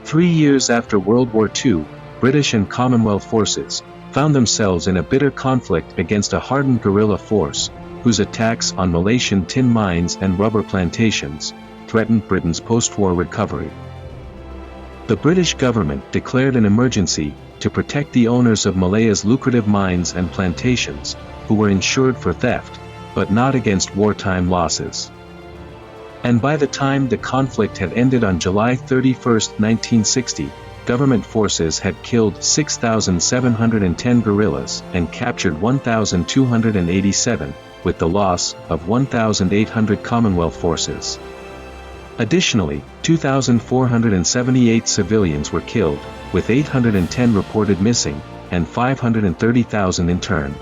3 years after World War II, British and Commonwealth forces found themselves in a bitter conflict against a hardened guerrilla force, whose attacks on Malaysian tin mines and rubber plantations threatened Britain's post-war recovery. The British government declared an emergency to protect the owners of Malaya's lucrative mines and plantations, who were insured for theft, but not against wartime losses. And by the time the conflict had ended on July 31, 1960, government forces had killed 6,710 guerrillas and captured 1,287, with the loss of 1,800 Commonwealth forces. Additionally, 2,478 civilians were killed, with 810 reported missing, and 530,000 interned.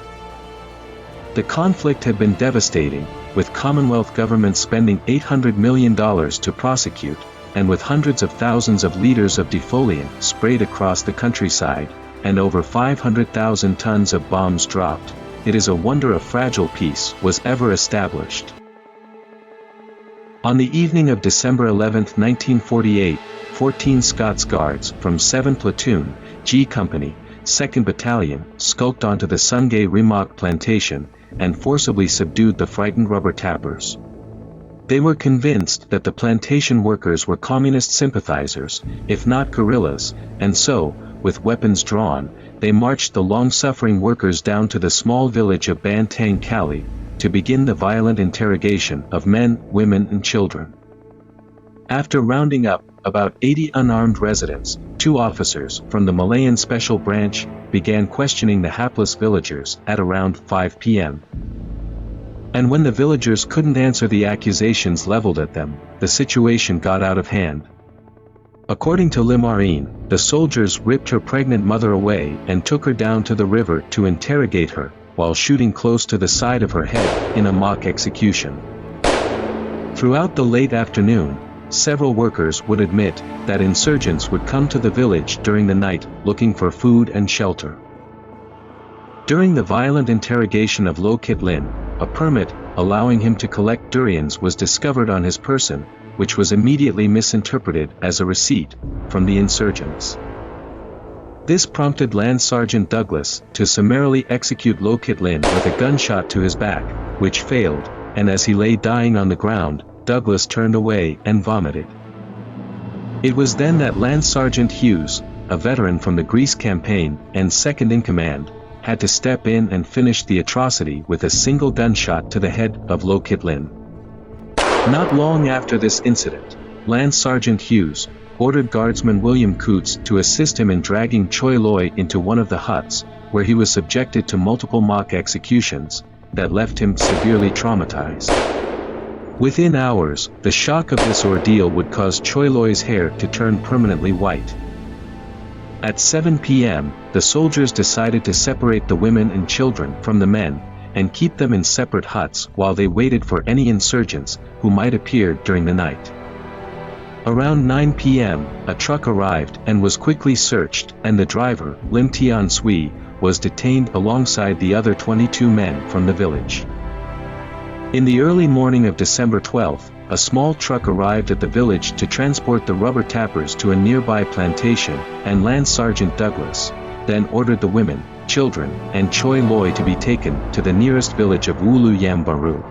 The conflict had been devastating, with Commonwealth governments spending $800 million to prosecute, and with hundreds of thousands of liters of defoliant sprayed across the countryside, and over 500,000 tons of bombs dropped. It is a wonder a fragile peace was ever established. On the evening of December 11, 1948, 14 Scots Guards from 7th Platoon, G Company, 2nd Battalion, skulked onto the Sungay Remak plantation, and forcibly subdued the frightened rubber tappers. They were convinced that the plantation workers were communist sympathizers, if not guerrillas, and so, with weapons drawn, they marched the long-suffering workers down to the small village of Batang Kali, to begin the violent interrogation of men, women and children. After rounding up about 80 unarmed residents, 2 officers from the Malayan Special Branch began questioning the hapless villagers at around 5 p.m. And when the villagers couldn't answer the accusations leveled at them, the situation got out of hand. According to Limarine, the soldiers ripped her pregnant mother away and took her down to the river to interrogate her, while shooting close to the side of her head in a mock execution. Throughout the late afternoon, several workers would admit that insurgents would come to the village during the night looking for food and shelter. During the violent interrogation of Lo Kit Lin, a permit allowing him to collect durians was discovered on his person, which was immediately misinterpreted as a receipt from the insurgents. This prompted Lance Sergeant Douglas to summarily execute Lo Kit Lin with a gunshot to his back, which failed, and as he lay dying on the ground, Douglas turned away and vomited. It was then that Lance Sergeant Hughes, a veteran from the Greece campaign and second in command, had to step in and finish the atrocity with a single gunshot to the head of Lo Kit Lin. Not long after this incident, Lance Sergeant Hughes ordered Guardsman William Coots to assist him in dragging Choi Loy into one of the huts, where he was subjected to multiple mock executions that left him severely traumatized. Within hours, the shock of this ordeal would cause Choi Loy's hair to turn permanently white. At 7 p.m., the soldiers decided to separate the women and children from the men, and keep them in separate huts while they waited for any insurgents who might appear during the night. Around 9 p.m., a truck arrived and was quickly searched, and the driver, Lim Tian Sui, was detained alongside the other 22 men from the village. In the early morning of December 12, a small truck arrived at the village to transport the rubber tappers to a nearby plantation, and Lance Sergeant Douglas then ordered the women, children, and Choi Loy to be taken to the nearest village of Wulu Yambaru.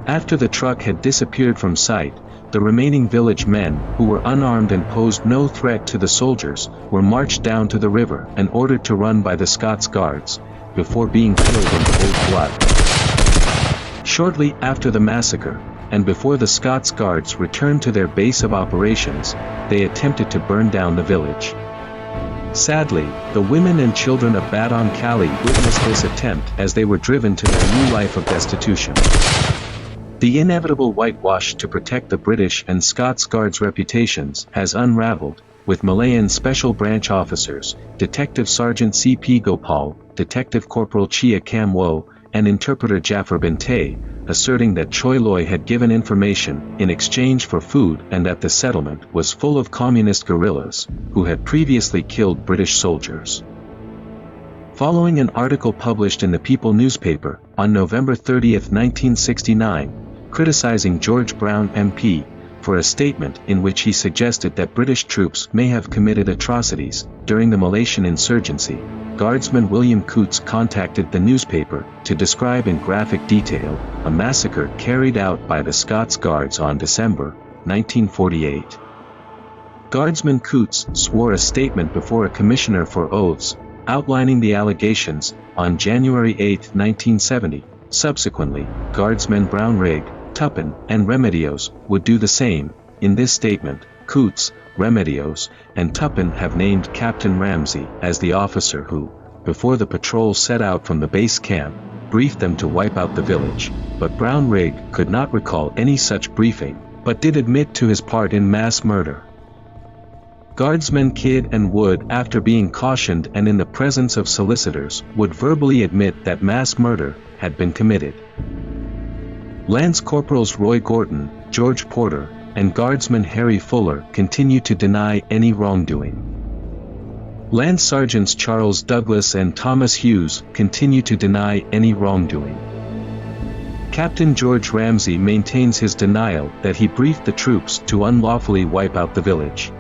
After the truck had disappeared from sight, the remaining village men, who were unarmed and posed no threat to the soldiers, were marched down to the river and ordered to run by the Scots Guards, before being killed in cold blood. Shortly after the massacre, and before the Scots Guards returned to their base of operations, they attempted to burn down the village. Sadly, the women and children of Batang Kali witnessed this attempt as they were driven to their new life of destitution. The inevitable whitewash to protect the British and Scots Guards' reputations has unraveled, with Malayan Special Branch officers, Detective Sergeant C.P. Gopal, Detective Corporal Chia Kamwo, and interpreter Jafar Binte, asserting that Choi Loy had given information in exchange for food and that the settlement was full of communist guerrillas, who had previously killed British soldiers. Following an article published in the People newspaper, on November 30, 1969, criticizing George Brown MP, for a statement in which he suggested that British troops may have committed atrocities during the Malaysian insurgency. Guardsman William Cootes contacted the newspaper to describe in graphic detail a massacre carried out by the Scots Guards on December 1948. Guardsman Cootes swore a statement before a commissioner for oaths, outlining the allegations, on January 8, 1970. Subsequently, Guardsmen Brownrigg, Tuppen, and Remedios would do the same. In this statement, Cootes, Remedios, and Tuppen have named Captain Ramsey as the officer who, before the patrol set out from the base camp, briefed them to wipe out the village, but Brownrigg could not recall any such briefing, but did admit to his part in mass murder. Guardsmen Kidd and Wood, after being cautioned and in the presence of solicitors, would verbally admit that mass murder had been committed. Lance Corporals Roy Gorton, George Porter, and Guardsman Harry Fuller continue to deny any wrongdoing. Lance Sergeants Charles Douglas and Thomas Hughes continue to deny any wrongdoing. Captain George Ramsey maintains his denial that he briefed the troops to unlawfully wipe out the village.